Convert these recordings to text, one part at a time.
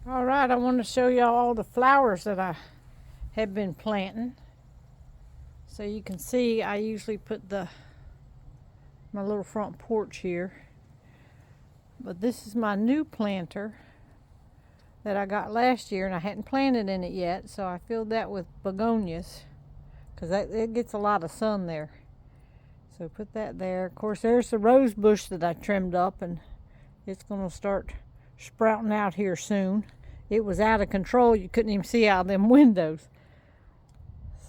All right, I want to show y'all all the flowers that I have been planting. So you can see I usually put my little front porch here. But this is my new planter that I got last year, and I hadn't planted in it yet, so I filled that with begonias because it gets a lot of sun there. So put that there. Of course, there's the rose bush that I trimmed up, and it's going to start sprouting out here soon. It was out of control. You couldn't even see out of them windows.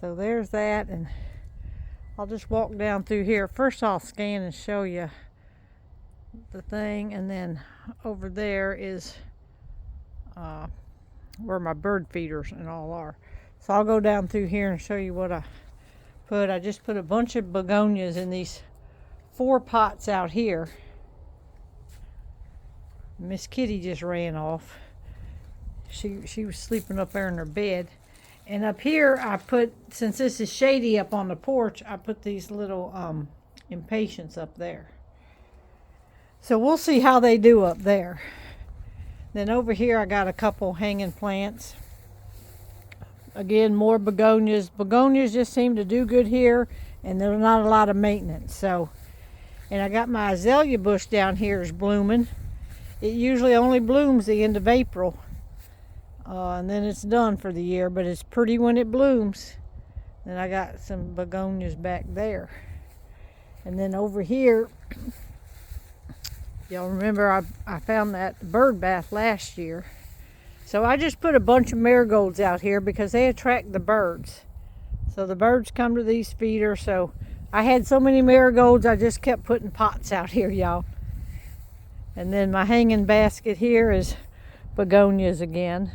So there's that, and I'll just walk down through here. First I'll scan and show you the thing, and then over there is where my bird feeders and all are. So I'll go down through here and show you what I put. I just put a bunch of begonias in these 4 pots out here. Miss Kitty just ran off. She was sleeping up there in her bed. And up here I put, since this is shady up on the porch, I put these little impatiens up there. So we'll see how they do up there. Then over here I got a couple hanging plants. Again, more begonias. Begonias just seem to do good here, and there's not a lot of maintenance. So, and I got my azalea bush down here is blooming. It usually only blooms the end of April, and then it's done for the year, but it's pretty when it blooms. Then I got some begonias back there. And then over here, y'all remember I found that bird bath last year. So I just put a bunch of marigolds out here because they attract the birds. So the birds come to these feeders. So I had so many marigolds, I just kept putting pots out here, y'all. And then my hanging basket here is begonias again.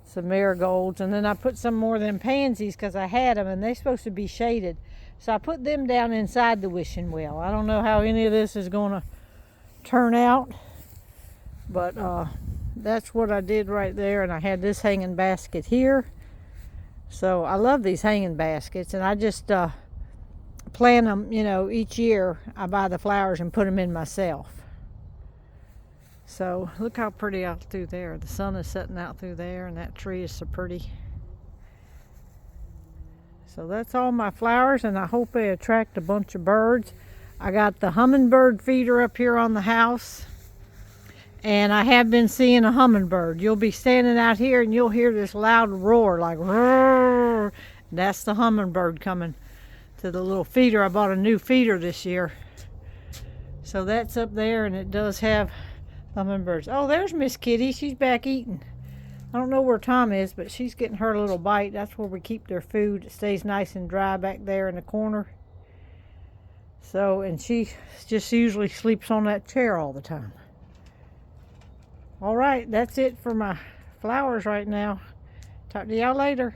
Some marigolds. And then I put some more of them pansies because I had them, and they're supposed to be shaded. So I put them down inside the wishing well. I don't know how any of this is going to turn out, but that's what I did right there. And I had this hanging basket here. So I love these hanging baskets, and I just plant them, you know, each year. I buy the flowers and put them in myself. So look how pretty out through there. The sun is setting out through there, and that tree is so pretty. So that's all my flowers, and I hope they attract a bunch of birds. I got the hummingbird feeder up here on the house, and I have been seeing a hummingbird. You'll be standing out here and you'll hear this loud roar, like roar. That's the hummingbird coming to the little feeder. I bought a new feeder this year. So that's up there, and it does have hummingbirds. Oh, there's Miss Kitty. She's back eating. I don't know where Tom is, but she's getting her little bite. That's where we keep their food. It stays nice and dry back there in the corner. So, and she just usually sleeps on that chair all the time. All right, that's it for my flowers right now. Talk to y'all later.